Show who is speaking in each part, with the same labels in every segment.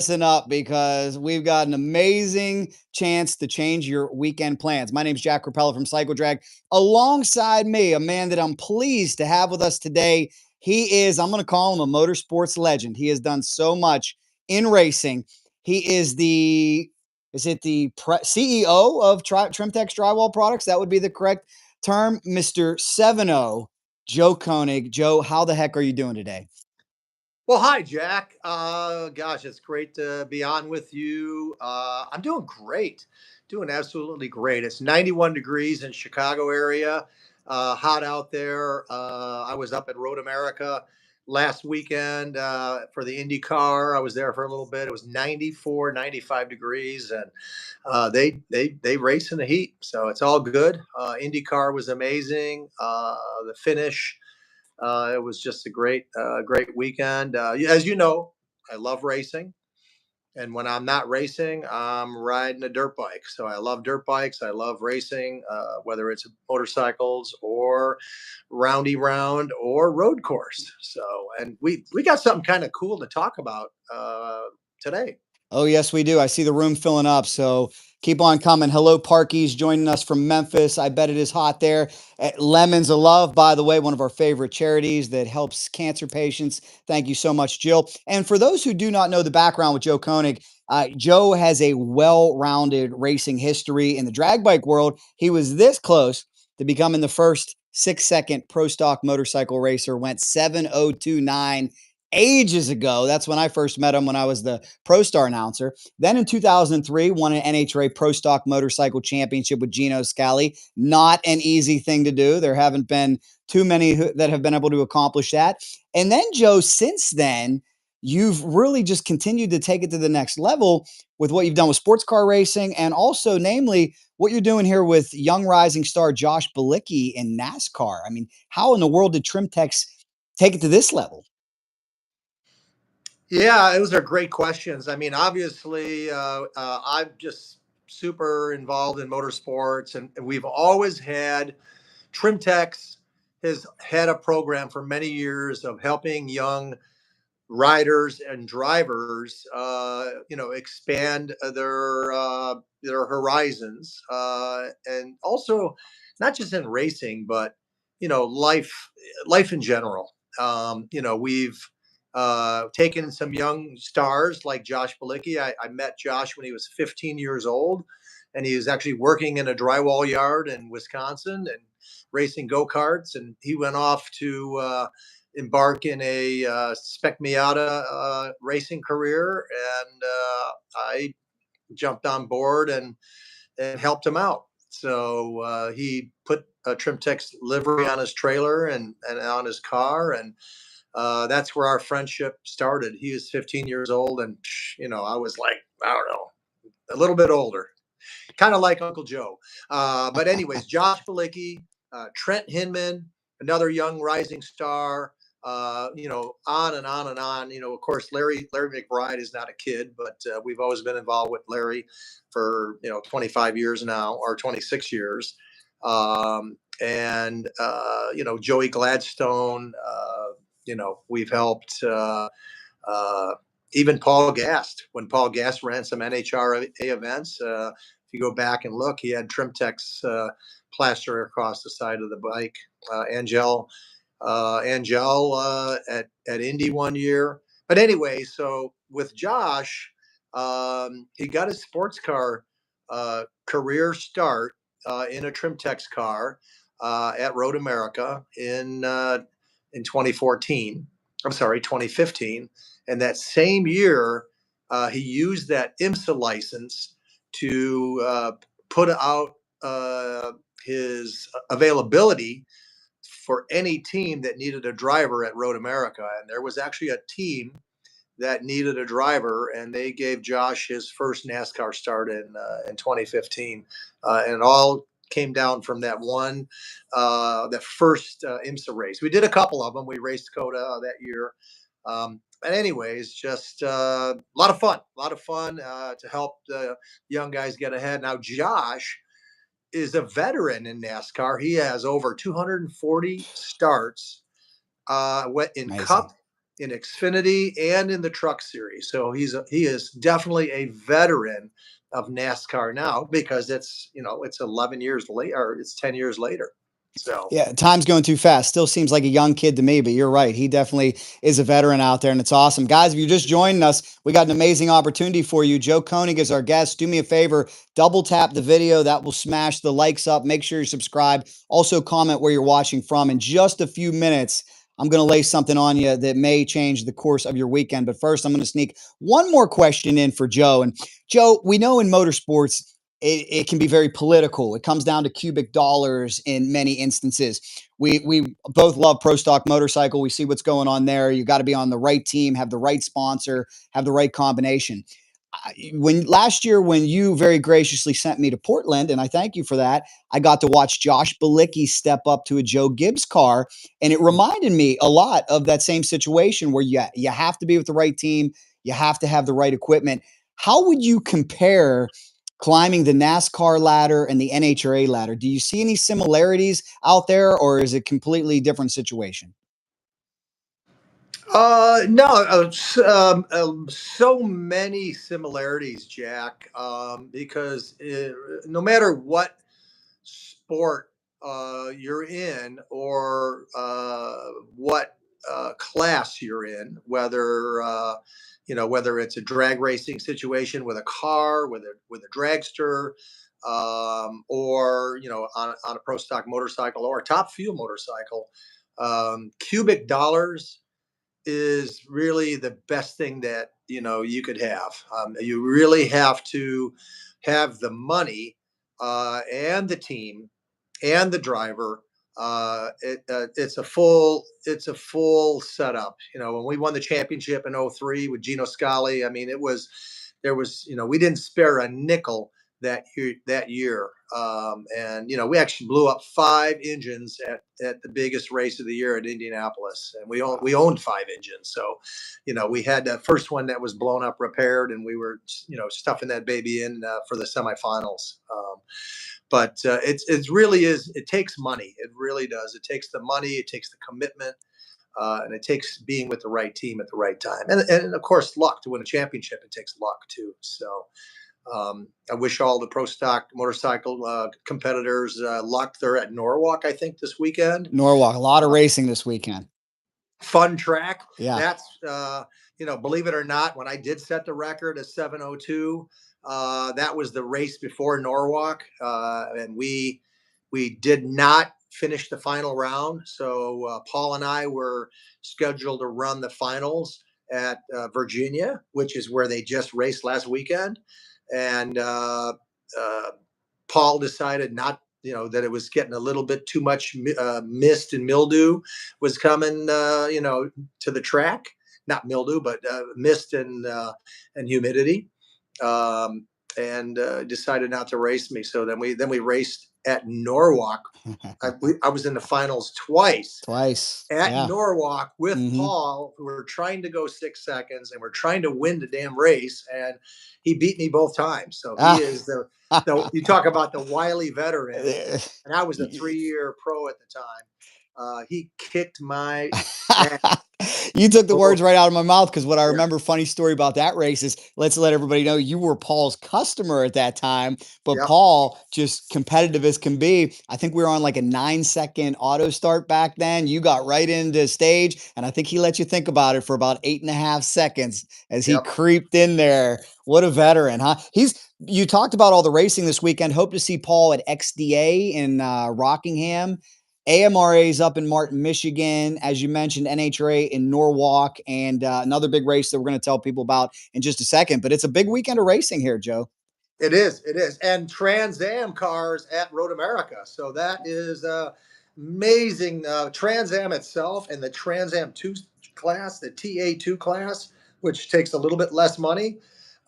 Speaker 1: listen up because we've got an amazing chance to change your weekend plans. My name's Jack Rapella from Cycle Drag. Alongside me, a man that I'm pleased to have with us today. He is, I'm going to call him a motorsports legend. He has done so much in racing. He is CEO of Trim-Tex Drywall Products? That would be the correct term. Mr. 7-0, Joe Koenig. Joe, how the heck are you doing today?
Speaker 2: Well, hi, Jack. Gosh, it's great to be on with you. I'm doing great, doing absolutely great. It's 91 degrees in Chicago area, hot out there. I was up at Road America last weekend for the IndyCar. I was there for a little bit. It was 94, 95 degrees, and they race in the heat, so it's all good. IndyCar was amazing. The finish. It was just a great weekend. As you know, I love racing, and when I'm not racing, I'm riding a dirt bike. So I love dirt bikes. I love racing, whether it's motorcycles or roundy round or road course. So, and we got something kind of cool to talk about today.
Speaker 1: Oh, yes, we do. I see the room filling up. So keep on coming. Hello, Parkies joining us from Memphis. I bet it is hot there. Lemons of Love, by the way, one of our favorite charities that helps cancer patients. Thank you so much, Jill. And for those who do not know the background with Joe Koenig, Joe has a well rounded racing history in the drag bike world. He was this close to becoming the first 6-second pro stock motorcycle racer, went 7:02.9 ages ago. That's when I first met him when I was the Pro Star announcer. Then in 2003, won an NHRA Pro Stock Motorcycle Championship with Gino Scali. Not an easy thing to do. There haven't been too many that have been able to accomplish that. And then, Joe, since then, you've really just continued to take it to the next level with what you've done with sports car racing and also, namely, what you're doing here with young rising star Josh Bicki in NASCAR. I mean, how in the world did Trim-Tex take it to this level?
Speaker 2: Yeah, those are great questions. I mean, obviously, I'm just super involved in motorsports, and we've always had Trim-Tex has had a program for many years of helping young riders and drivers, expand their horizons, and also not just in racing, but life in general. We've taken some young stars like Josh Bicki. I met Josh when he was 15 years old, and he was actually working in a drywall yard in Wisconsin and racing go karts. And he went off to embark in a Spec Miata racing career, and I jumped on board and helped him out. So he put a Trim-Tex livery on his trailer and on his car, and that's where our friendship started. He was 15 years old, and I was like, I don't know, a little bit older, kind of like Uncle Joe. But anyways, Josh Bicki, Trent Hinman, another young rising star. On and on and on. Of course, Larry McBride is not a kid, but we've always been involved with Larry for 25 years now, or 26 years. And Joey Gladstone. We've helped. Even Paul Gast, when Paul Gast ran some NHRA events, if you go back and look, he had Trim-Tex plaster across the side of the bike. Angel at Indy one year. But anyway, so with Josh, he got his sports car career start in a Trim-Tex car at Road America in 2014. I'm sorry, 2015. And that same year, he used that IMSA license to put out his availability for any team that needed a driver at Road America. And there was actually a team that needed a driver, and they gave Josh his first NASCAR start in 2015. And it all came down from that one, the first IMSA race. We did a couple of them. We raced Coda that year. But anyways, just a lot of fun to help the young guys get ahead. Now, Josh is a veteran in NASCAR. He has over 240 starts in
Speaker 1: Amazing.
Speaker 2: Cup, in Xfinity and in the Truck Series. So he is definitely a veteran of NASCAR now, because it's 11 years later, or it's 10 years later. So
Speaker 1: Yeah, time's going too fast. Still seems like a young kid to me, but you're right. He definitely is a veteran out there, and it's awesome. Guys, if you're just joining us, we got an amazing opportunity for you. Joe Koenig is our guest. Do me a favor, double tap the video. That will smash the likes up. Make sure you subscribe. Also, comment where you're watching from. In just a few minutes, I'm going to lay something on you that may change the course of your weekend. But first, I'm going to sneak one more question in for Joe. And Joe, we know in motorsports, it can be very political. It comes down to cubic dollars in many instances. We both love Pro Stock Motorcycle. We see what's going on there. You got to be on the right team, have the right sponsor, have the right combination. When last year, when you very graciously sent me to Portland, and I thank you for that, I got to watch Josh Bicki step up to a Joe Gibbs car, and it reminded me a lot of that same situation where you have to be with the right team, you have to have the right equipment. How would you compare climbing the NASCAR ladder and the NHRA ladder? Do you see any similarities out there, or is it completely different situation?
Speaker 2: No, so many similarities, Jack, because no matter what sport you're in, or what class you're in, whether it's a drag racing situation with a car, with a dragster, or on a pro stock motorcycle or a top fuel motorcycle, cubic dollars is really the best thing that you could have. You really have to have the money, and the team and the driver. It's a full setup. When we won the championship in '03 with Gino Scali, I mean, we didn't spare a nickel that year. And we actually blew up 5 engines at the biggest race of the year at Indianapolis, and we owned 5 engines. So we had the first one that was blown up repaired, and we were stuffing that baby in for the semifinals. But it really is. It takes money. It really does. It takes the money. It takes the commitment. And it takes being with the right team at the right time, and of course luck. To win a championship, it takes luck too. So I wish all the pro stock motorcycle competitors luck. They're at Norwalk, I think, this weekend.
Speaker 1: Norwalk, a lot of racing this weekend.
Speaker 2: Fun track.
Speaker 1: Yeah.
Speaker 2: That's believe it or not, when I did set the record at 7:02, that was the race before Norwalk, and we did not finish the final round. So Paul and I were scheduled to run the finals at Virginia, which is where they just raced last weekend. And Paul decided not, that it was getting a little bit too much mist and mildew was coming, to the track. Not mildew, but mist and humidity. And decided not to race me. So then we raced at Norwalk. I was in the finals twice at
Speaker 1: Yeah.
Speaker 2: Norwalk with
Speaker 1: Mhm.
Speaker 2: Paul, who were trying to go 6 seconds, and we're trying to win the damn race, and he beat me both times. So he is you talk about the wily veteran, and I was a 3-year pro at the time. He kicked my ass.
Speaker 1: You took the words
Speaker 2: Oh,
Speaker 1: right out of my mouth, because what I
Speaker 2: yeah.
Speaker 1: remember, funny story about that race is, let's let everybody know you were Paul's customer at that time, but
Speaker 2: Yep.
Speaker 1: Paul, just competitive as can be. I think we were on like a 9-second auto start back then. You got right into stage, and I think he let you think about it for about 8.5 seconds as he
Speaker 2: Yep.
Speaker 1: creeped in there. What a veteran, huh? You talked about all the racing this weekend. Hope to see Paul at XDA in Rockingham. AMRA is up in Martin, Michigan. As you mentioned, NHRA in Norwalk, and another big race that we're going to tell people about in just a second. But it's a big weekend of racing here, Joe.
Speaker 2: It is. It is. And Trans Am cars at Road America. So that is amazing. Trans Am itself, and the Trans Am 2 class, the TA2 class, which takes a little bit less money.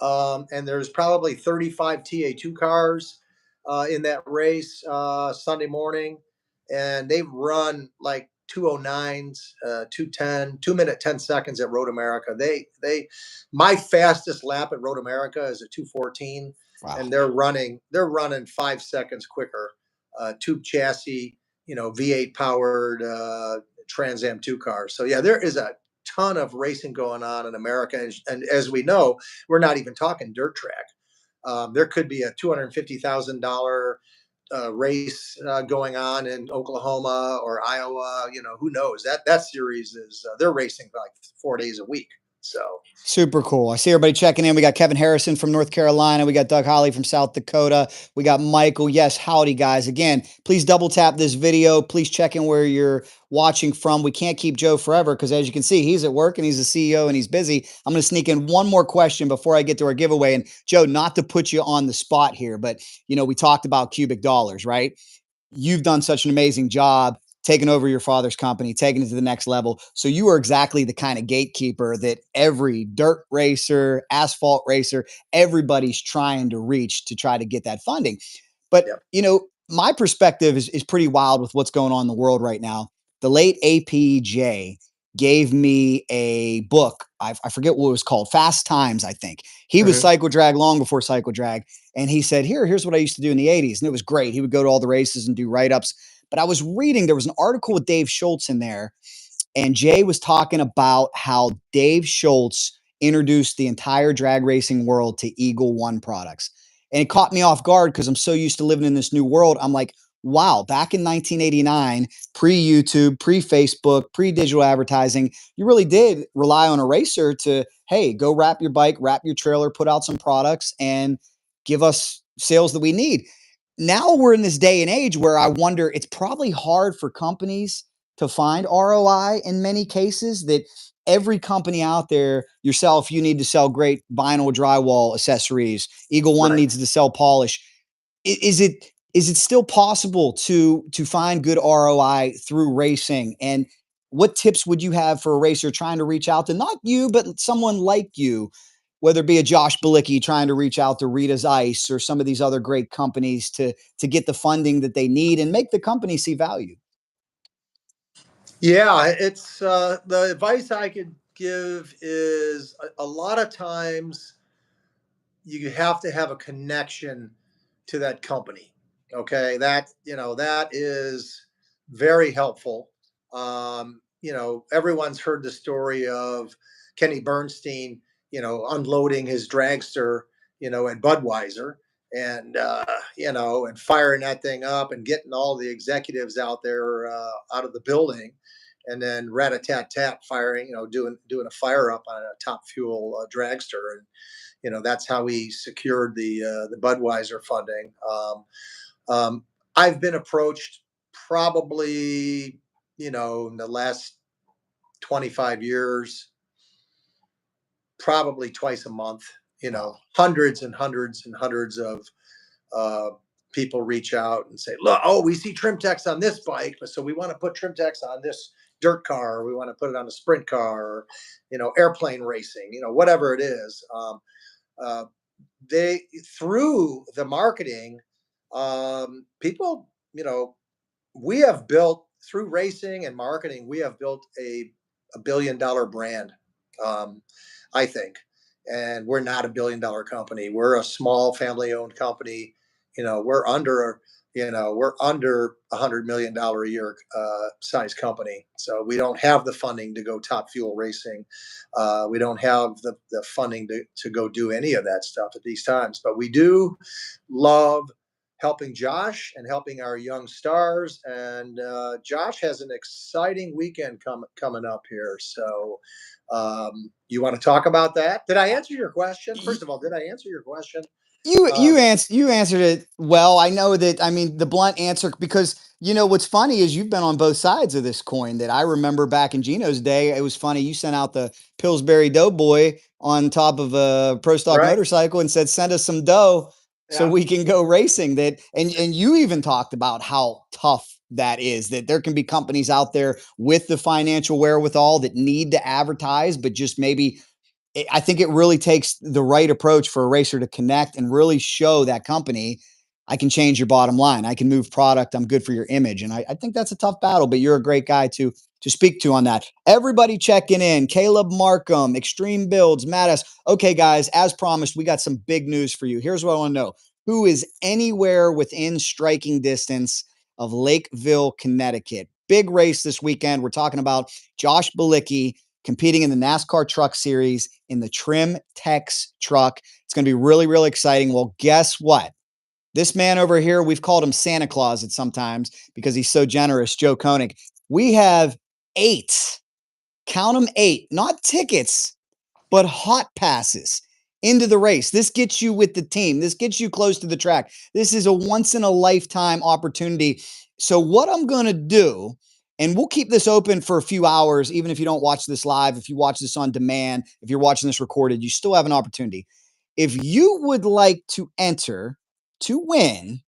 Speaker 2: And there's probably 35 TA2 cars in that race Sunday morning. And they've run like 209s, 210, 2 minute 10 seconds at Road America. My fastest lap at Road America is a 2:14.
Speaker 1: Wow.
Speaker 2: And they're running 5 seconds quicker. Tube chassis, V8 powered Trans Am 2 cars. So yeah, there is a ton of racing going on in America, and as we know, we're not even talking dirt track. There could be a $250,000 race going on in Oklahoma or Iowa. Who knows? That series is they're racing like 4 days a week. So
Speaker 1: Super cool. I see everybody checking in. We got Kevin Harrison from North Carolina. We got Doug Holly from South Dakota. We got Michael. Yes, howdy, guys. Again, please double tap this video. Please check in where you're watching from. We can't keep Joe forever because, as you can see, he's at work and he's a CEO and he's busy. I'm going to sneak in one more question before I get to our giveaway. And Joe, not to put you on the spot here, but we talked about cubic dollars, right? You've done such an amazing job taking over your father's company, taking it to the next level. So you are exactly the kind of gatekeeper that every dirt racer, asphalt racer, everybody's trying to reach to try to get that funding. But,
Speaker 2: yeah.
Speaker 1: My perspective is pretty wild with what's going on in the world right now. The late APJ gave me a book. I forget what it was called. Fast Times, I think. He was Cycle Drag long before Cycle Drag. And he said, here's what I used to do in the 80s. And it was great. He would go to all the races and do write-ups. But I was reading, there was an article with Dave Schultz in there. And Jay was talking about how Dave Schultz introduced the entire drag racing world to Eagle One products. And it caught me off guard because I'm so used to living in this new world. I'm like, wow, back in 1989, pre-YouTube, pre-Facebook, pre-digital advertising, you really did rely on a racer to, hey, go wrap your bike, wrap your trailer, put out some products, and give us sales that we need. Now we're in this day and age where I wonder, it's probably hard for companies to find ROI in many cases, that every company out there, yourself, you need to sell great vinyl drywall accessories. Eagle One
Speaker 2: Right.
Speaker 1: needs to sell polish. Is it still possible to find good ROI through racing? And what tips would you have for a racer trying to reach out to not you, but someone like you, whether it be a Josh Bicki trying to reach out to Rita's Ice or some of these other great companies to get the funding that they need and make the company see value?
Speaker 2: Yeah, it's the advice I could give is a lot of times you have to have a connection to that company. Okay, that is very helpful. Everyone's heard the story of Kenny Bernstein, unloading his dragster, at Budweiser, and and firing that thing up and getting all the executives out there out of the building, and then rat-a-tat-tat firing, doing a fire up on a top fuel dragster, and that's how we secured the Budweiser funding. I've been approached probably, in the last 25 years, probably twice a month. Hundreds and hundreds and hundreds of uh, people reach out and say, "Look, oh, we see Trim-Tex on this bike, so we want to put Trim-Tex on this dirt car, or we want to put it on a sprint car, or airplane racing, whatever it is." Uh, they through the marketing, people, we have built through racing and marketing, we have built a $1 billion brand, I think. And we're not $1 billion company. We're a small family owned company. We're under $100 million a year size company. So we don't have the funding to go top fuel racing. We don't have the funding to go do any of that stuff at these times. But we do love helping Josh and helping our young stars. And Josh has an exciting weekend coming up here. So you want to talk about that? Did I answer your question? First of all, did I answer your question?
Speaker 1: You answered it well. I know that. I mean, the blunt answer, because what's funny is you've been on both sides of this coin. That I remember back in Gino's day, it was funny. You sent out the Pillsbury Doughboy on top of a pro stock
Speaker 2: Right.
Speaker 1: motorcycle and said, "Send us some dough so
Speaker 2: Yeah.
Speaker 1: we can go racing." That and you even talked about how tough that is. That there can be companies out there with the financial wherewithal that need to advertise, but just maybe I think it really takes the right approach for a racer to connect and really show that company, I can change your bottom line. I can move product. I'm good for your image. And I think that's a tough battle, but you're a great guy to speak to on that. Everybody checking in. Caleb Markham, Extreme Builds, Mattis. Okay, guys, as promised, we got some big news for you. Here's what I want to know. Who is anywhere within striking distance of Lakeville, Connecticut? Big race this weekend. We're talking about Josh Bicki competing in the NASCAR Truck Series in the Trim-Tex truck. It's going to be really, really exciting. Well, guess what? This man over here, we've called him Santa Claus at sometimes because he's so generous, Joe Koenig. We have 8, count them 8, not tickets, but hot passes into the race. This gets you with the team. This gets you close to the track. This is a once in a lifetime opportunity. So what I'm going to do, and we'll keep this open for a few hours, even if you don't watch this live, if you watch this on demand, if you're watching this recorded, you still have an opportunity. If you would like to enter to win,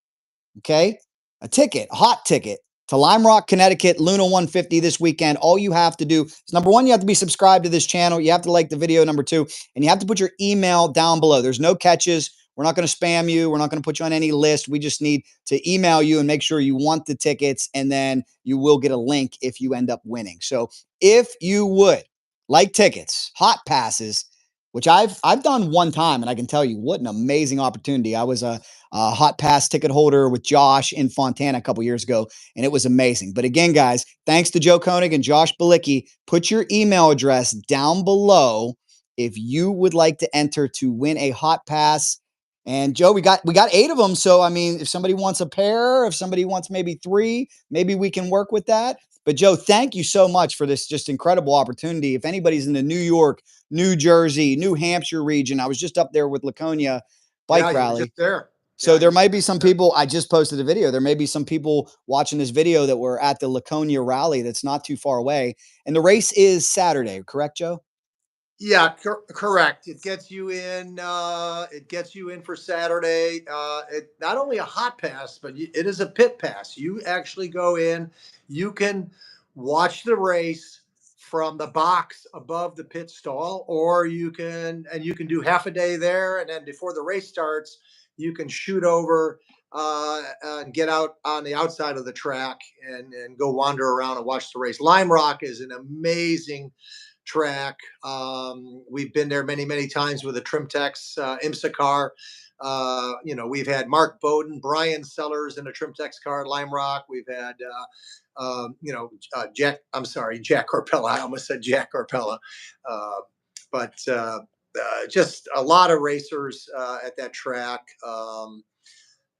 Speaker 1: okay, a ticket, a hot ticket to Limerock, Connecticut, Luna 150 this weekend, all you have to do is, number one, you have to be subscribed to this channel. You have to like the video, number two, and you have to put your email down below. There's no catches. We're not going to spam you. We're not going to put you on any list. We just need to email you and make sure you want the tickets, and then you will get a link if you end up winning. So if you would like tickets, hot passes, which I've done one time, and I can tell you what an amazing opportunity. I was a hot pass ticket holder with Josh in Fontana a couple years ago, and it was amazing. But again, guys, thanks to Joe Koenig and Josh Bicki. Put your email address down below if you would like to enter to win a hot pass. And Joe, we got 8 of them. So I mean, if somebody wants a pair, if somebody wants maybe 3, maybe we can work with that. But Joe, thank you so much for this just incredible opportunity. If anybody's in the New York, New Jersey, New Hampshire region, I was just up there with Laconia Bike
Speaker 2: You were
Speaker 1: Rally.
Speaker 2: just there.
Speaker 1: So there might be some people, I just posted a video. There may be some people watching this video that were at the Laconia rally that's not too far away. And the race is Saturday, correct, Joe?
Speaker 2: Yeah, correct. It gets you in. It gets you in for Saturday. It not only a hot pass, but it is a pit pass. You actually go in. You can watch the race from the box above the pit stall, or you can do half a day there, and then before the race starts, you can shoot over and get out on the outside of the track and go wander around and watch the race. Limerock is an amazing track. We've been there many, many times with a Trim-Tex IMSA car. We've had Mark Bowden, Brian Sellers in a Trim-Tex car at Limerock. We've had, Jack Corpella. I almost said Jack Corpella. But just a lot of racers at that track.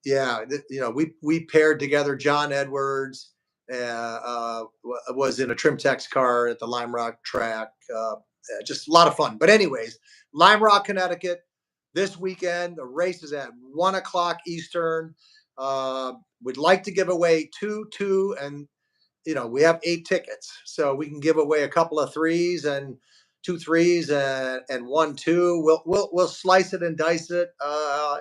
Speaker 2: We paired together. John Edwards was in a Trim-Tex car at the Limerock track. Just a lot of fun. But anyways, Limerock, Connecticut, this weekend. The race is at 1:00 Eastern. We'd like to give away two, and we have 8 tickets, so we can give away a couple of 3s and 2 3s and 1 2. We'll slice it and dice it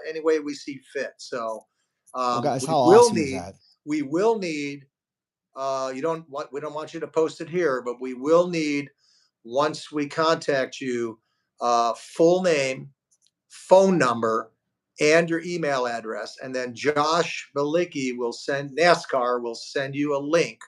Speaker 2: any way we see fit. So
Speaker 1: Well, guys,
Speaker 2: we
Speaker 1: how
Speaker 2: will
Speaker 1: awesome is
Speaker 2: need
Speaker 1: that?
Speaker 2: we will need we don't want you to post it here, but we will need, once we contact you, full name, phone number, and your email address, and then Josh Bicki NASCAR will send you a link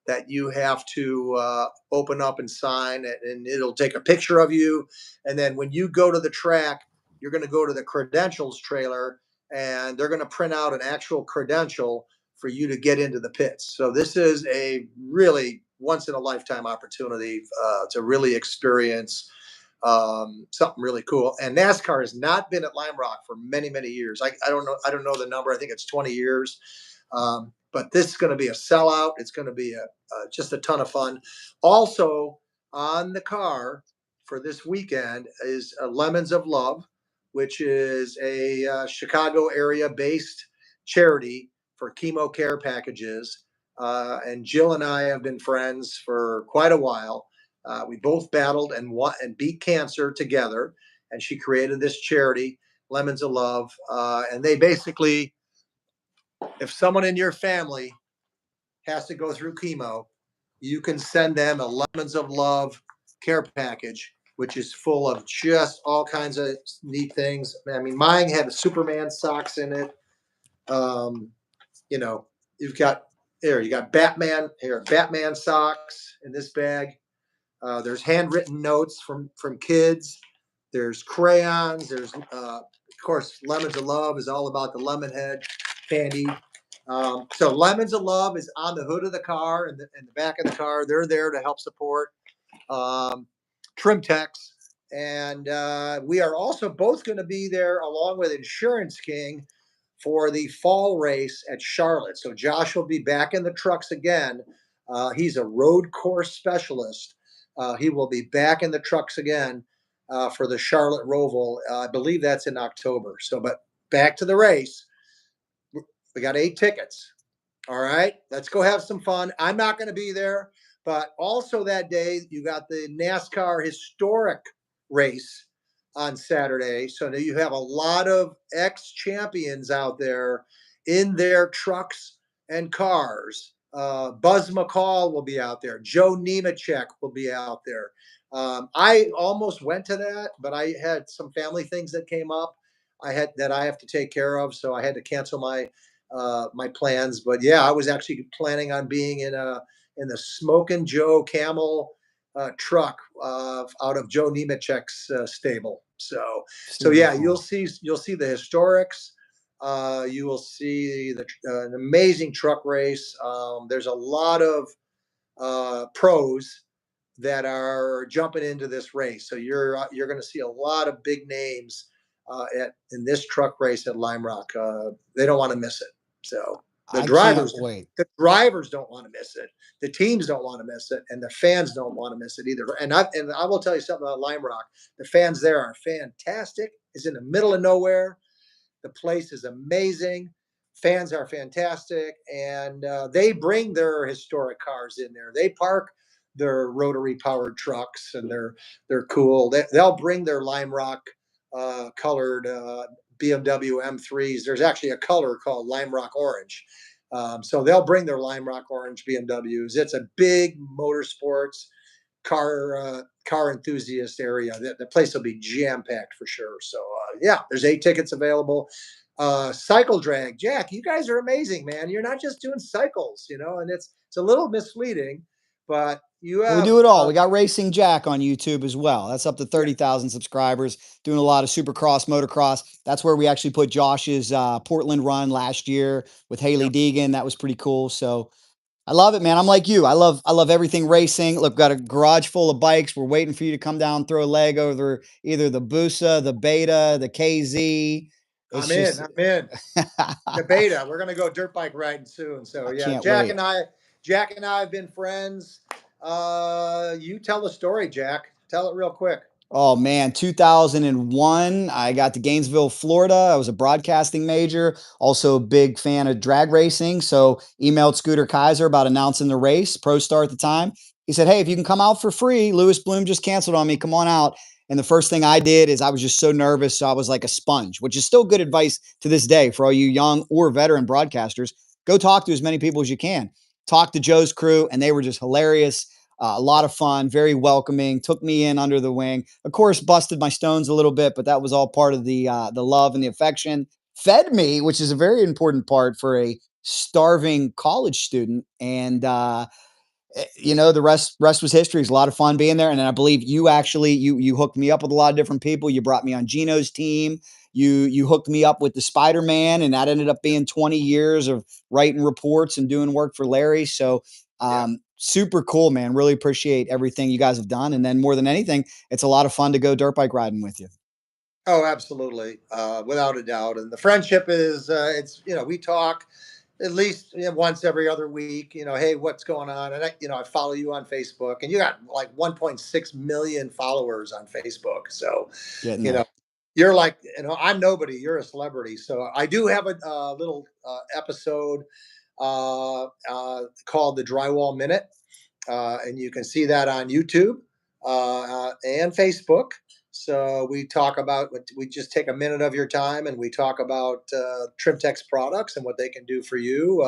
Speaker 2: that you have to open up and sign, and it'll take a picture of you. And then when you go to the track, you're going to go to the credentials trailer, and they're going to print out an actual credential for you to get into the pits. So this is a really once in a lifetime opportunity to really experience something really cool. And NASCAR has not been at Limerock for many, many years. I don't know the number. I think it's 20 years. But this is going to be a sellout. It's going to be just a ton of fun. Also on the car for this weekend is Lemons of Love, which is a Chicago area based charity for chemo care packages. And Jill and I have been friends for quite a while. We both battled and beat cancer together, and she created this charity, Lemons of Love. And they basically, if someone in your family has to go through chemo, you can send them a Lemons of Love care package, which is full of just all kinds of neat things. I mean, mine had Superman socks in it. You've got you got Batman socks in this bag. There's handwritten notes from kids. There's crayons. There's of course, Lemons of Love is all about the lemon head candy. So Lemons of Love is on the hood of the car and the back of the car. They're there to help support. Trim-Tex. And we are also both going to be there along with Insurance King for the fall race at Charlotte. So Josh will be back in the trucks again. He's a road course specialist. He will be back in the trucks again for the Charlotte Roval. I believe that's in October. So, but back to the race. We got 8 tickets. All right, let's go have some fun. I'm not going to be there, but also that day you got the NASCAR historic race on Saturday. So now you have a lot of ex-champions out there in their trucks and cars. Buzz McCall will be out there. Joe Nemechek will be out there. I almost went to that, but I had some family things that came up. I have to take care of, so I had to cancel my plans. But yeah, I was actually planning on being in the Smokin' Joe Camel truck out of Joe Nemechek's stable. So
Speaker 1: Super
Speaker 2: yeah,
Speaker 1: cool.
Speaker 2: you'll see the historics. You will see an amazing truck race. There's a lot of pros that are jumping into this race. So you're going to see a lot of big names in this truck race at Limerock. They don't want to miss it. So the
Speaker 1: I can't
Speaker 2: drivers
Speaker 1: wait.
Speaker 2: the drivers don't want to miss it. The teams don't want to miss it, and the fans don't want to miss it either. And I will tell you something about Limerock. The fans there are fantastic. It's in the middle of nowhere. The place is amazing. Fans are fantastic, and they bring their historic cars in there. They park their rotary powered trucks, and they're cool. They'll bring their Limerock colored BMW M3s. There's actually a color called Limerock Orange. So they'll bring their Limerock Orange BMWs. It's a big motorsports car enthusiast area. The place will be jam packed for sure. So yeah, there's 8 tickets available. Cycle drag, Jack, you guys are amazing, man. You're not just doing cycles, and it's a little misleading, but you
Speaker 1: We
Speaker 2: have
Speaker 1: do it all. We got Racing Jack on YouTube as well. That's up to 30,000 subscribers, doing a lot of supercross, motocross. That's where we actually put Josh's Portland run last year with Haley
Speaker 2: yeah.
Speaker 1: Deegan. That was pretty cool. So I love it, man. I'm like you. I love everything racing. Look, got a garage full of bikes. We're waiting for you to come down, throw a leg over either the Busa, the Beta, the KZ. It's
Speaker 2: I'm in.
Speaker 1: just
Speaker 2: I'm in. The Beta. We're gonna go dirt bike riding soon. So
Speaker 1: I
Speaker 2: yeah,
Speaker 1: can't
Speaker 2: Jack
Speaker 1: wait.
Speaker 2: and I have been friends. You tell the story, Jack. Tell it real quick.
Speaker 1: Oh man, 2001, I got to Gainesville, Florida. I was a broadcasting major, also a big fan of drag racing. So emailed Scooter Kaiser about announcing the race, Pro Star at the time. He said, "Hey, if you can come out for free, Lewis Bloom just canceled on me. Come on out." And the first thing I did is I was just so nervous. So I was like a sponge, which is still good advice to this day for all you young or veteran broadcasters. Go talk to as many people as you can. Talk to Joe's crew, and they were just hilarious. A lot of fun, very welcoming, took me in under the wing. Of course, busted my stones a little bit, but that was all part of the love and the affection. Fed me, which is a very important part for a starving college student. And the rest was history. It's a lot of fun being there. And then I believe you actually you hooked me up with a lot of different people. You brought me on Gino's team. You hooked me up with the Spider-Man, and that ended up being 20 years of writing reports and doing work for Larry. So
Speaker 2: Yeah.
Speaker 1: super cool, man. Really appreciate everything you guys have done. And then more than anything, it's a lot of fun to go dirt bike riding with you.
Speaker 2: Oh, absolutely, without a doubt. And the friendship is, it's we talk at least once every other week. Hey, what's going on? And I follow you on Facebook, and you got like 1.6 million followers on Facebook. So,
Speaker 1: Getting
Speaker 2: you know,
Speaker 1: there.
Speaker 2: you're like, I'm nobody. You're a celebrity. So I do have a little episode called the Drywall Minute, and you can see that on YouTube and Facebook. So we just take a minute of your time and we talk about Trim-Tex products and what they can do for you.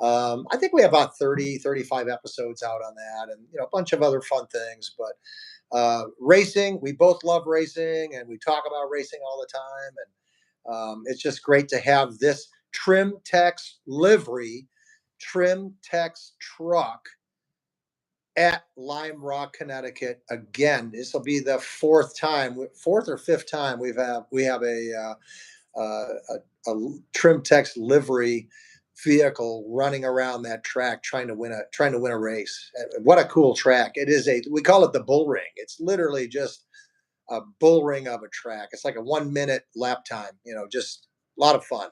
Speaker 2: I think we have about 35 episodes out on that, and a bunch of other fun things. But racing, we both love racing, and we talk about racing all the time. And it's just great to have this Trim-Tex livery, Trim-Tex truck at Lime Rock, Connecticut. Again, this will be the fourth or fifth time we have a Trim-Tex livery vehicle running around that track trying to win a race. What a cool track. It is we call it the bull ring. It's literally just a bull ring of a track. It's like a 1 minute lap time, just a lot of fun.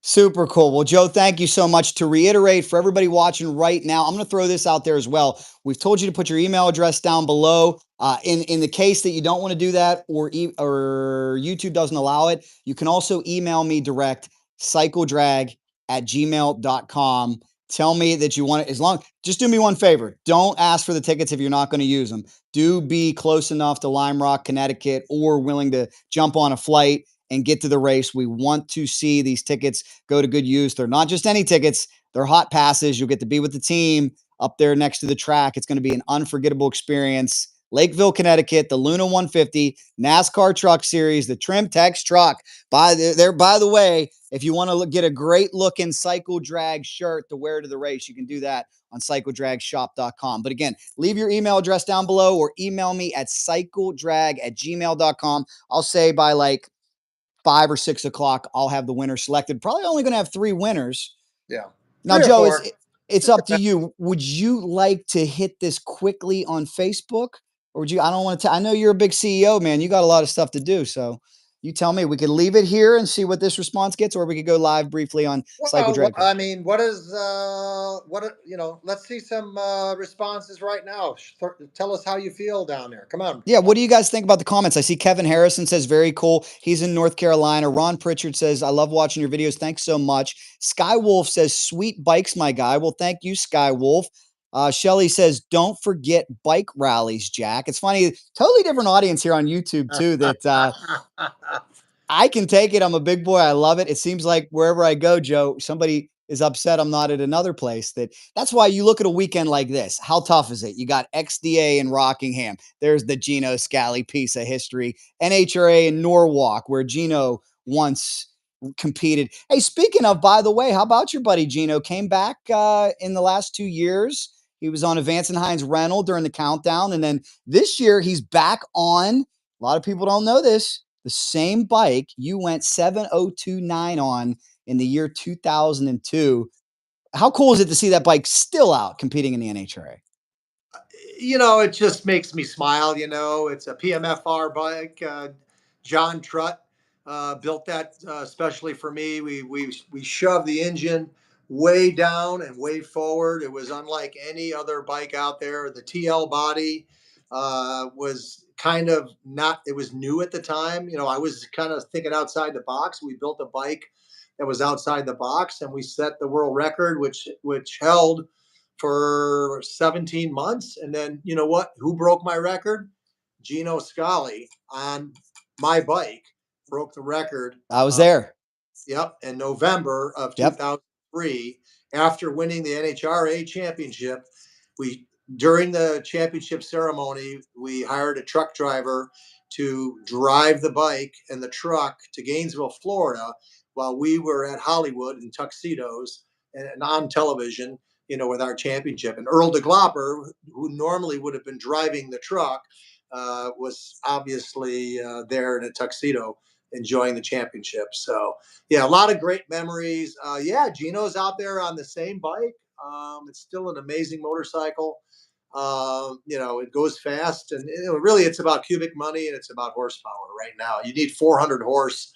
Speaker 1: Super cool. Well, Joe, thank you so much. To reiterate for everybody watching right now, I'm going to throw this out there as well. We've told you to put your email address down below. In the case that you don't want to do that, or YouTube doesn't allow it, you can also email me direct, cycledrag@gmail.com. Tell me that you want it. Just do me one favor. Don't ask for the tickets if you're not going to use them. Do be close enough to Limerock, Connecticut, or willing to jump on a flight and get to the race. We want to see these tickets go to good use. They're not just any tickets, they're hot passes. You'll get to be with the team up there next to the track. It's going to be an unforgettable experience. Lakeville, Connecticut, the Luna 150, NASCAR Truck Series, the Trim-Tex truck. By the way, if you want to get a great looking Cycle Drag shirt to wear to the race, you can do that on cycledragshop.com. But again, leave your email address down below or email me at cycledrag@gmail.com. I'll say by like 5 or 6 o'clock, I'll have the winner selected. Probably only going to have 3 winners.
Speaker 2: Yeah.
Speaker 1: Now,
Speaker 2: 3 or
Speaker 1: Joe,
Speaker 2: 4.
Speaker 1: it's up to you. Would you like to hit this quickly on Facebook? Or would you, I don't want to, I know you're a big CEO, man. You got a lot of stuff to do. So you tell me. We could leave it here and see what this response gets, or we could go live briefly on Cycle Drag.
Speaker 2: I mean, let's see some responses right now. Tell us how you feel down there. Come on.
Speaker 1: Yeah, what do you guys think about the comments? I see Kevin Harrison says, very cool. He's in North Carolina. Ron Pritchard says, I love watching your videos. Thanks so much. Skywolf says, sweet bikes, my guy. Well, thank you, Skywolf. Shelly says, don't forget bike rallies, Jack. It's funny, totally different audience here on YouTube, too, that I can take it. I'm a big boy. I love it. It seems like wherever I go, Joe, somebody is upset I'm not at another place. That's why you look at a weekend like this. How tough is it? You got XDA in Rockingham. There's the Gino Scally piece of history. NHRA in Norwalk, where Gino once competed. Hey, speaking of, by the way, how about your buddy Gino? Came back in the last 2 years. He was on a Vance and Hines rental during the countdown. And then this year he's back on. A lot of people don't know this. The same bike you went 7:02.9 on in the year 2002. How cool is it to see that bike still out competing in the NHRA?
Speaker 2: It just makes me smile. It's a PMFR bike. John Trutt built that especially for me. We shoved the engine way down and way forward. It was unlike any other bike out there. The TL body was kind of not, it was new at the time. I was kind of thinking outside the box. We built a bike that was outside the box, and we set the world record, which held for 17 months. And then, you know what? Who broke my record? Gino Scally on my bike broke the record.
Speaker 1: I was there.
Speaker 2: Yep. In November of 2003, after winning the NHRA championship, during the championship ceremony, we hired a truck driver to drive the bike and the truck to Gainesville, Florida, while we were at Hollywood in tuxedos and on television, with our championship. And Earl DeGlopper, who normally would have been driving the truck, was obviously there in a tuxedo enjoying the championship. So, yeah, a lot of great memories. Gino's out there on the same bike. It's still an amazing motorcycle. It goes fast, and really it's about cubic money and it's about horsepower right now. You need 400 horse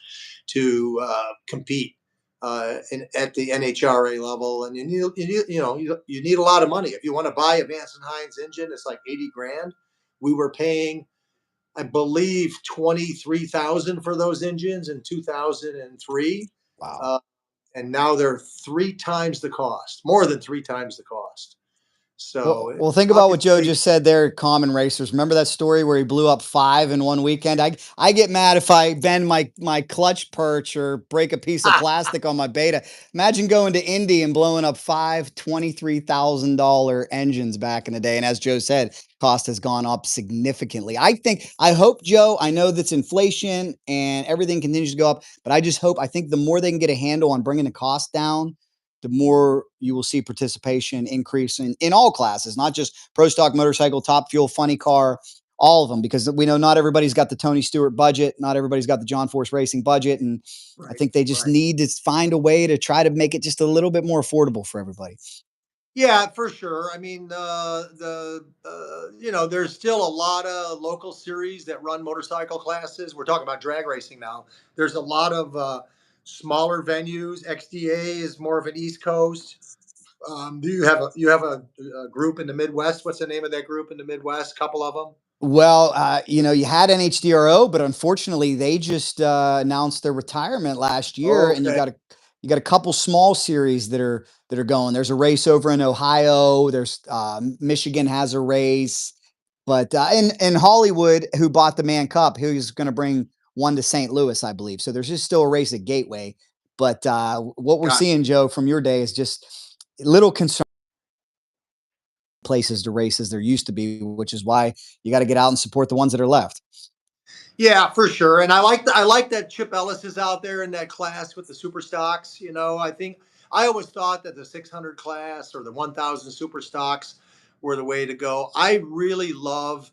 Speaker 2: to compete at the NHRA level, and you need a lot of money. If you want to buy a Vance and Hines engine, it's like 80 grand. We were paying, I believe, 23,000 for those engines in 2003.
Speaker 1: Wow.
Speaker 2: And now they're 3 times the cost, more than 3 times the cost. So,
Speaker 1: well, think about what Joe just said there. Common racers. Remember that story where he blew up 5 in one weekend? I get mad if I bend my clutch perch or break a piece of plastic on my Beta. Imagine going to Indy and blowing up 5 $23,000 engines back in the day. And as Joe said, cost has gone up significantly. I hope, Joe, I know that's inflation and everything continues to go up, but I think the more they can get a handle on bringing the cost down, the more you will see participation increase in all classes, not just pro stock motorcycle, top fuel, funny car, all of them, because we know not everybody's got the Tony Stewart budget, not everybody's got the John Force Racing budget, and I
Speaker 2: Right.
Speaker 1: think they just
Speaker 2: Right.
Speaker 1: need to find a way to try to make it just a little bit more affordable for everybody.
Speaker 2: Yeah, for sure. I mean, there's still a lot of local series that run motorcycle classes. We're talking about drag racing now. There's a lot of smaller venues. XDA is more of an East Coast. Do you have a group in the Midwest? What's the name of that group in the Midwest? Couple of them.
Speaker 1: Well, you had NHDRO, but unfortunately, they just announced their retirement last year, and
Speaker 2: Okay,
Speaker 1: you got a couple small series that are going. There's a race over in Ohio. There's Michigan has a race, but in Hollywood, who bought the Man Cup, who's going to bring one to St. Louis, I believe. So there's just still a race at Gateway. But what we're
Speaker 2: gotcha.
Speaker 1: seeing, Joe, from your day is just little concern places to race as there used to be, which is why you got to get out and support the ones that are left.
Speaker 2: Yeah, for sure. And I like that Chip Ellis is out there in that class with the super stocks. I think I always thought that the 600 class or the 1000 super stocks were the way to go. I really love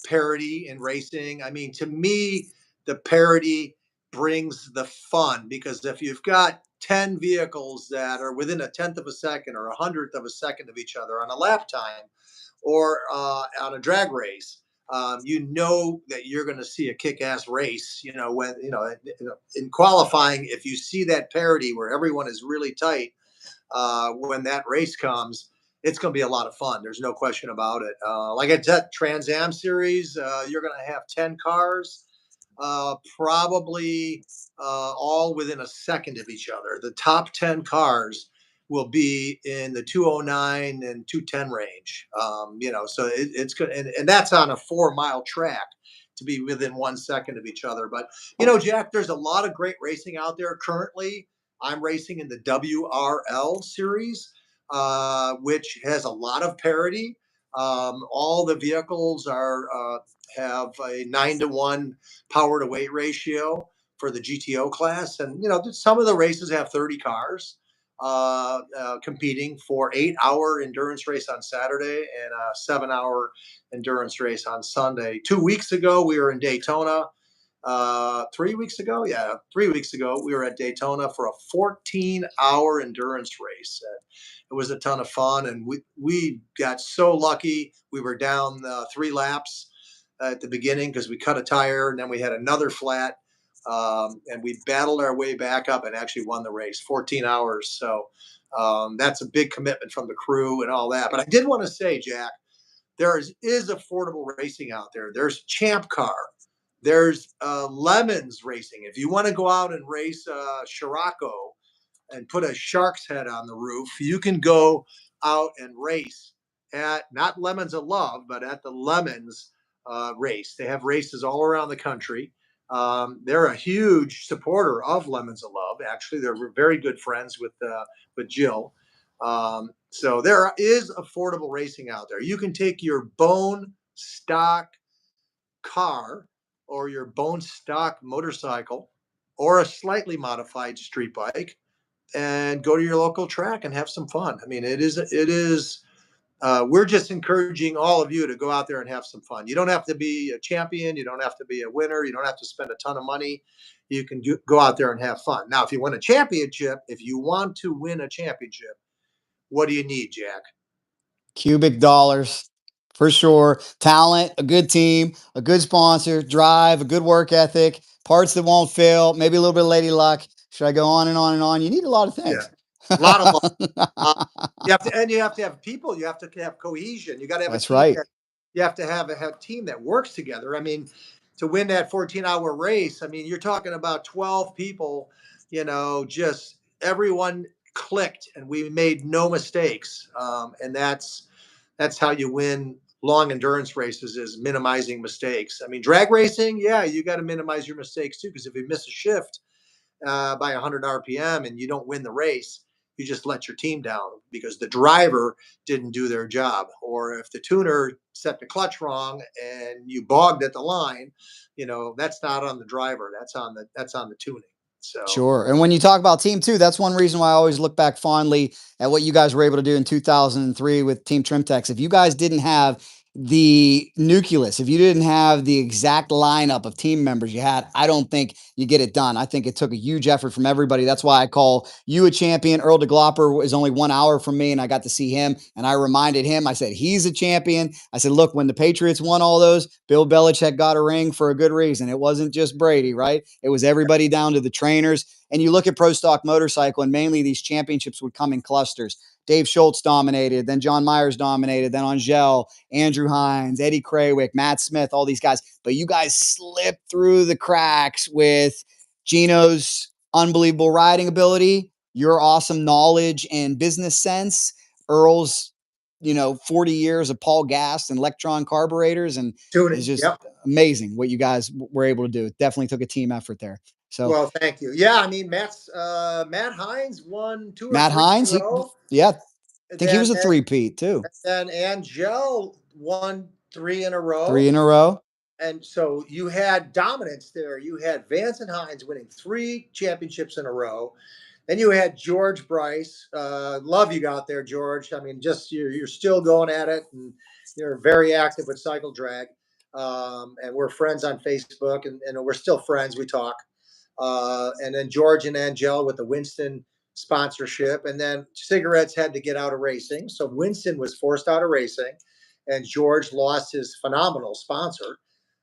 Speaker 2: parity in racing. I mean, to me, the parity brings the fun, because if you've got 10 vehicles that are within a tenth of a second or a hundredth of a second of each other on a lap time, or on a drag race, you know that you're going to see a kick-ass race. When in qualifying, if you see that parity where everyone is really tight, when that race comes, it's going to be a lot of fun. There's no question about it. Like I said, Trans Am Series, you're going to have 10 cars, probably all within a second of each other. The top 10 cars will be in the 209 and 210 range. So it's good. And that's on a 4 mile track to be within 1 second of each other. But, Jack, there's a lot of great racing out there currently. I'm racing in the WRL series, which has a lot of parity. All the vehicles have a 9-to-1 power to weight ratio for the GTO class, and some of the races have 30 cars competing for 8-hour endurance race on Saturday and a 7-hour endurance race on Sunday. 2 weeks ago, we were in Daytona. 3 weeks ago, yeah, 3 weeks ago, we were at Daytona for a 14-hour endurance race. It was a ton of fun, and we got so lucky. We were down 3 laps at the beginning because we cut a tire, and then we had another flat, and we battled our way back up and actually won the race. 14 hours, so that's a big commitment from the crew and all that. But I did want to say, Jack, there is affordable racing out there. There's Champ Car. There's Lemons Racing. If you want to go out and race Scirocco and put a shark's head on the roof, you can go out and race at not Lemons of Love, but at the Lemons race. They have races all around the country. They're a huge supporter of Lemons of Love. Actually, they're very good friends with Jill. So there is affordable racing out there. You can take your bone stock car or your bone stock motorcycle or a slightly modified street bike and go to your local track and have some fun. I mean, it is we're just encouraging all of you to go out there and have some fun. You don't have to be a champion. You don't have to be a winner. You don't have to spend a ton of money. You can go out there and have fun. Now, if you win a championship, if you want to win a championship, what do you need, Jack?
Speaker 1: Cubic dollars for sure. Talent, a good team, a good sponsor, drive, a good work ethic, parts that won't fail, maybe a little bit of lady luck. Should I go on and on and on? You need a lot of
Speaker 2: Yeah,
Speaker 1: things.
Speaker 2: a lot of uh, you have to have people. You have to have cohesion. You got to have a
Speaker 1: That's
Speaker 2: team
Speaker 1: right.
Speaker 2: that you have to have a team that works together. I mean, to win that 14-hour race, I mean, you're talking about 12 people. Just everyone clicked, and we made no mistakes. And that's how you win long endurance races, is minimizing mistakes. I mean, drag racing, yeah, you got to minimize your mistakes too, because if you miss a shift by 100 RPM and you don't win the race, you just let your team down because the driver didn't do their job. Or if the tuner set the clutch wrong and you bogged at the line, that's not on the driver. That's on the tuning. So
Speaker 1: Sure. And when you talk about Team 2, that's one reason why I always look back fondly at what you guys were able to do in 2003 with Team Trim-Tex. If you guys didn't have the nucleus, if you didn't have the exact lineup of team members you had, I don't think you get it done. I think it took a huge effort from everybody. That's why I call you a champion. Earl DeGlopper is only 1 hour from me, and I got to see him, and I reminded him, I said, he's a champion. I said, look, when the Patriots won all those, Bill Belichick got a ring for a good reason. It wasn't just Brady, right? It was everybody down to the trainers. And you look at Pro Stock Motorcycle, and mainly these championships would come in clusters. Dave Schultz dominated, then John Myers dominated, then Angel, Andrew Hines, Eddie Krawick, Matt Smith, all these guys. But you guys slipped through the cracks with Gino's unbelievable riding ability, your awesome knowledge and business sense, Earl's 40 years of Paul gas and Electron carburetors, and it's
Speaker 2: Tuning.
Speaker 1: just
Speaker 2: Yep.
Speaker 1: amazing what you guys were able to do. It definitely took a team effort there. So
Speaker 2: Well, thank you. Yeah, I mean, Matt Hines won 2 or
Speaker 1: Matt
Speaker 2: 3 in
Speaker 1: Hines,
Speaker 2: a row.
Speaker 1: I think he
Speaker 2: Then
Speaker 1: was a three-peat too.
Speaker 2: then Angel won 3 in a
Speaker 1: Three
Speaker 2: row.
Speaker 1: in a row.
Speaker 2: And so you had dominance there. You had Vance and Hines winning 3 championships in a row. Then you had George Bryce. Love you out there, George. I mean, just you're still going at it, and you're very active with Cycle Drag. And we're friends on Facebook, and we're still friends. We talk. And then George and Angel with the Winston sponsorship. And then cigarettes had to get out of racing. So Winston was forced out of racing, and George lost his phenomenal sponsor.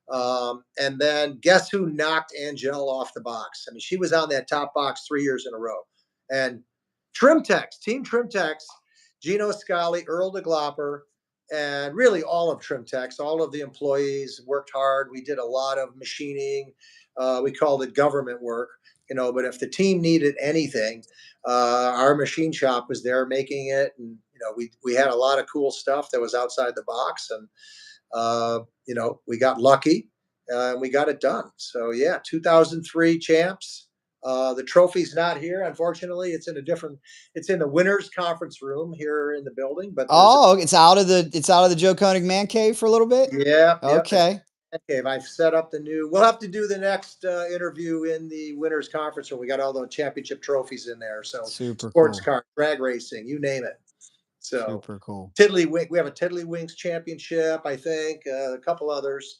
Speaker 2: And then guess who knocked Angel off the box? I mean, she was on that top box 3 years in a row. And Trim-Tex, Team Trim-Tex, Gino Scali, Earl DeGlopper, and really all of Trim-Tex, all of the employees worked hard. We did a lot of machining. We called it government work, but if the team needed anything, our machine shop was there making it. And, we had a lot of cool stuff that was outside the box. And, we got lucky and we got it done. So yeah, 2003 champs. The trophy's not here, unfortunately. It's in the winners conference room here in the building. But
Speaker 1: it's out of the Joe Koenig man cave for a little bit.
Speaker 2: Yeah.
Speaker 1: Okay.
Speaker 2: Okay, I've set up the new. We'll have to do the next interview in the winners conference room. We got all the championship trophies in there. So
Speaker 1: Super
Speaker 2: sports
Speaker 1: cool.
Speaker 2: car, drag racing, you name it. So
Speaker 1: Super cool.
Speaker 2: Tiddlywink. We have a Tiddlywinks championship, I think, a couple others.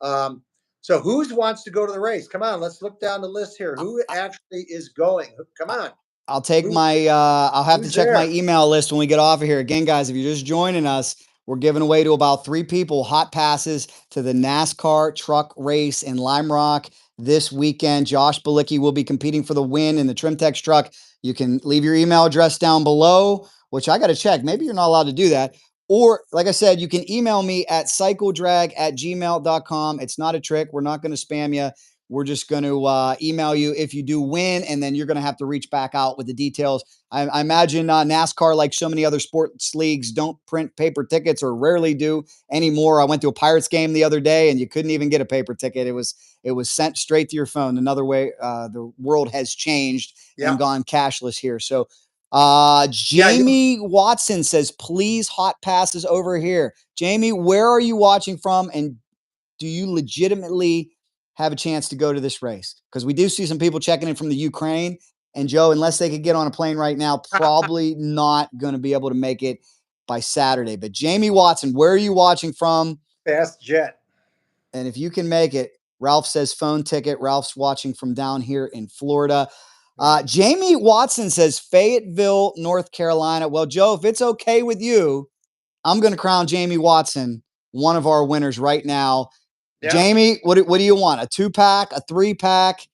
Speaker 2: So who wants to go to the race? Come on, let's look down the list here. Who actually is going? Come on.
Speaker 1: I'll take my I'll have to check my email list when we get off of here. Again, guys, if you're just joining us, we're giving away to about 3 people hot passes to the NASCAR truck race in Limerock this weekend. Josh Bicki will be competing for the win in the Trim-Tex truck. You can leave your email address down below, which I got to check. Maybe you're not allowed to do that. Or, like I said, you can email me at cycledrag@gmail.com. It's not a trick. We're not going to spam you. We're just going to email you if you do win, and then you're going to have to reach back out with the details. I imagine NASCAR, like so many other sports leagues, don't print paper tickets or rarely do anymore. I went to a Pirates game the other day, and you couldn't even get a paper ticket. It was sent straight to your phone. Another way the world has changed and gone cashless here. So Jamie Watson says, please hot passes over here. Jamie, where are you watching from, and do you legitimately have a chance to go to this race? Because we do see some people checking in from the Ukraine. And Joe, unless they could get on a plane right now, probably not going to be able to make it by Saturday. But Jamie Watson, where are you watching from?
Speaker 2: Fast jet.
Speaker 1: And if you can make it, Ralph says phone ticket. Ralph's watching from down here in Florida. Jamie Watson says Fayetteville, North Carolina. Well, Joe, if it's okay with you, I'm going to crown Jamie Watson one of our winners right now. Yeah. Jamie, what do you want? A 2-pack, a 3-pack?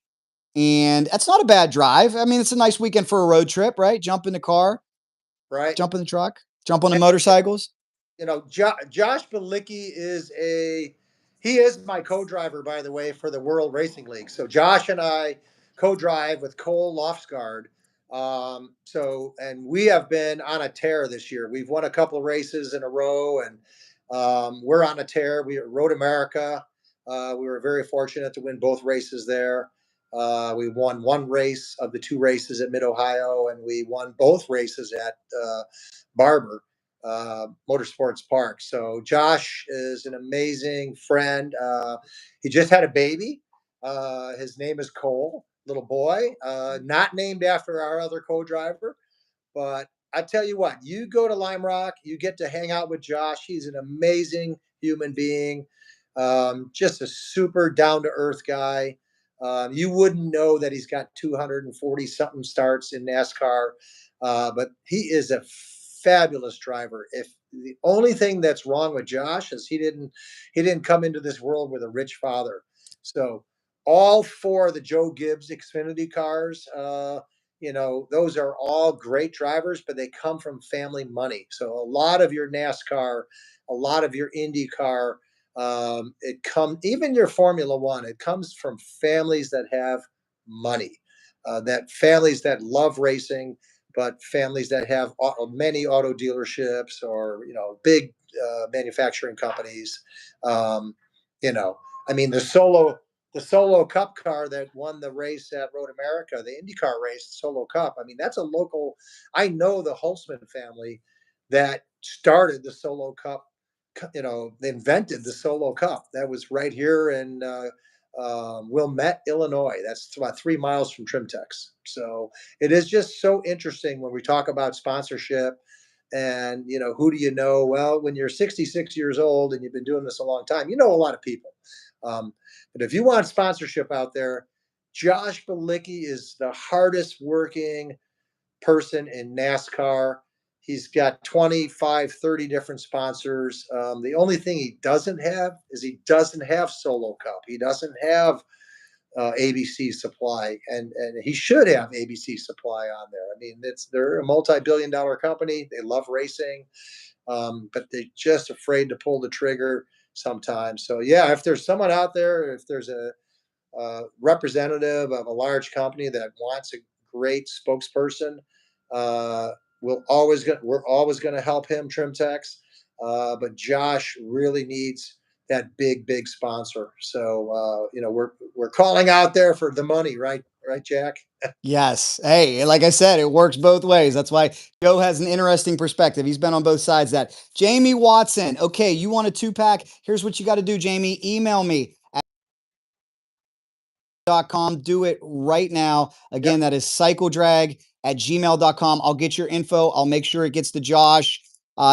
Speaker 1: And that's not a bad drive. I mean, it's a nice weekend for a road trip, right? Jump in the car,
Speaker 2: right?
Speaker 1: Jump in the truck, jump on the motorcycles.
Speaker 2: Josh Bicki he is my co-driver, by the way, for the World Racing League. So Josh and I co-drive with Cole Lofsgaard. And we have been on a tear this year. We've won a couple of races in a row, and we're on a tear. We Road America. We were very fortunate to win both races there. We won one race of the 2 races at Mid-Ohio, and we won both races at Barber Motorsports Park. So Josh is an amazing friend. He just had a baby. His name is Cole, little boy, not named after our other co-driver, but I tell you what, you go to Limerock, you get to hang out with Josh. He's an amazing human being, just a super down to earth guy. You wouldn't know that he's got 240 something starts in NASCAR, but he is a fabulous driver. If the only thing that's wrong with Josh is he didn't come into this world with a rich father. So all four of the Joe Gibbs Xfinity cars, those are all great drivers, but they come from family money. So a lot of your NASCAR, a lot of your IndyCar, it comes even your Formula One. It comes from families that have money, that families that love racing, but families that have many auto dealerships or big manufacturing companies. Um, you know, I mean the Solo Cup car that won the race at Road America, the IndyCar race, Solo Cup. I mean, that's a local. I know the Holtzman family that started the Solo Cup. They invented the Solo Cup. That was right here in Wilmette, Illinois. That's about 3 miles from Trim-Tex. So it is just so interesting when we talk about sponsorship and who do you know? Well, when you're 66 years old and you've been doing this a long time, you know a lot of people. But if you want sponsorship out there, Josh Bicki is the hardest working person in NASCAR. He's got 25, 30 different sponsors. The only thing he doesn't have is he doesn't have Solo Cup. He doesn't have ABC Supply, and he should have ABC Supply on there. I mean, they're a multi-billion-dollar company. They love racing, but they're just afraid to pull the trigger sometimes. So yeah, if there's someone out there, if there's a representative of a large company that wants a great spokesperson, we're always going to help him, Trim-Tex. But Josh really needs that big sponsor. So we're calling out there for the money, right, Jack?
Speaker 1: Yes. Hey, like I said, it works both ways. That's why Joe has an interesting perspective. He's been on both sides of that. Jamie Watson. Okay, you want a 2-pack? Here's what you got to do, Jamie. Email me at do it right now. Again,
Speaker 2: Yep.
Speaker 1: that is cycledrag@gmail.com. I'll get your info. I'll make sure it gets to Josh.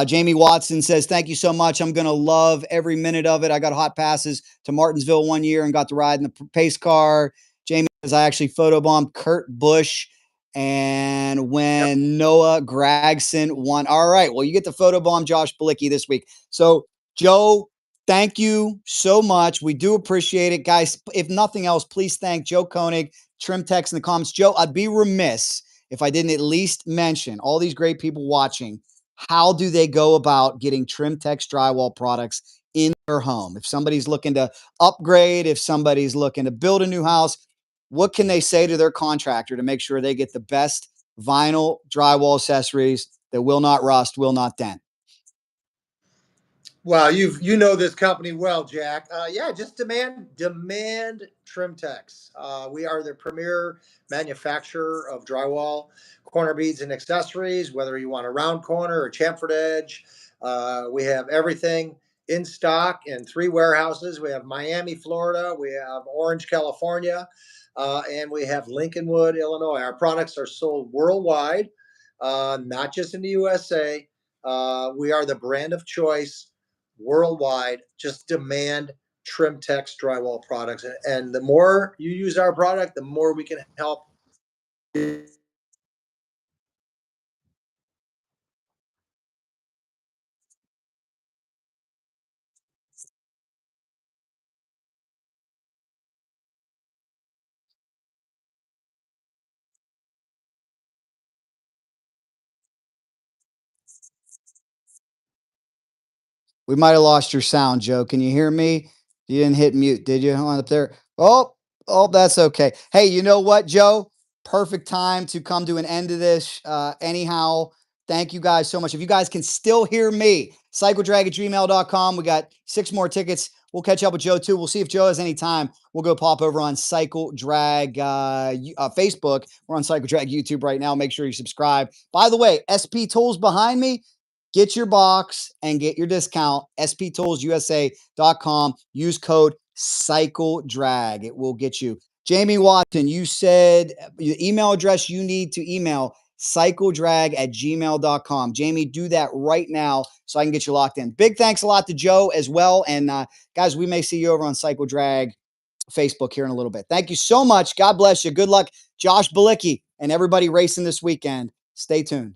Speaker 1: Jamie Watson says, thank you so much. I'm going to love every minute of it. I got hot passes to Martinsville one year and got to ride in the pace car. Jamie says, I actually photobombed Kurt Busch and
Speaker 2: Yep.
Speaker 1: when Noah Gragson won. All right. Well, you get the photobomb Josh Bicki this week. So, Joe, thank you so much. We do appreciate it. Guys, if nothing else, please thank Joe Koenig, Trim-Tex in the comments. Joe, I'd be remiss if I didn't at least mention all these great people watching. How do they go about getting Trim-Tex drywall products in their home? If somebody's looking to upgrade, if somebody's looking to build a new house, what can they say to their contractor to make sure they get the best vinyl drywall accessories that will not rust, will not dent?
Speaker 2: Well, you know this company well, Jack. Yeah, just demand Trim-Tex. We are the premier manufacturer of drywall, corner beads, and accessories. Whether you want a round corner or chamfered edge, we have everything in stock in 3 warehouses. We have Miami, Florida. We have Orange, California, and we have Lincolnwood, Illinois. Our products are sold worldwide, not just in the USA. We are the brand of choice worldwide. Just demand Trim-Tex drywall products, and the more you use our product, the more we can help.
Speaker 1: We might have lost your sound, Joe. Can you hear me? You didn't hit mute, did you? On up there. Oh, that's okay. Hey, you know what, Joe? Perfect time to come to an end of this. Anyhow, thank you guys so much. If you guys can still hear me, cycledrag@gmail.com. We got 6 more tickets. We'll catch up with Joe too. We'll see if Joe has any time. We'll go pop over on Cycle Drag Facebook. We're on Cycle Drag YouTube right now. Make sure you subscribe. By the way, SP Tools behind me. Get your box and get your discount. sptoolsusa.com. Use code CycleDrag. It will get you. Jamie Watson, you said the email address you need to email cycledrag@gmail.com. Jamie, do that right now so I can get you locked in. Big thanks a lot to Joe as well. And guys, we may see you over on Cycle Drag Facebook here in a little bit. Thank you so much. God bless you. Good luck, Josh Bicki, and everybody racing this weekend. Stay tuned.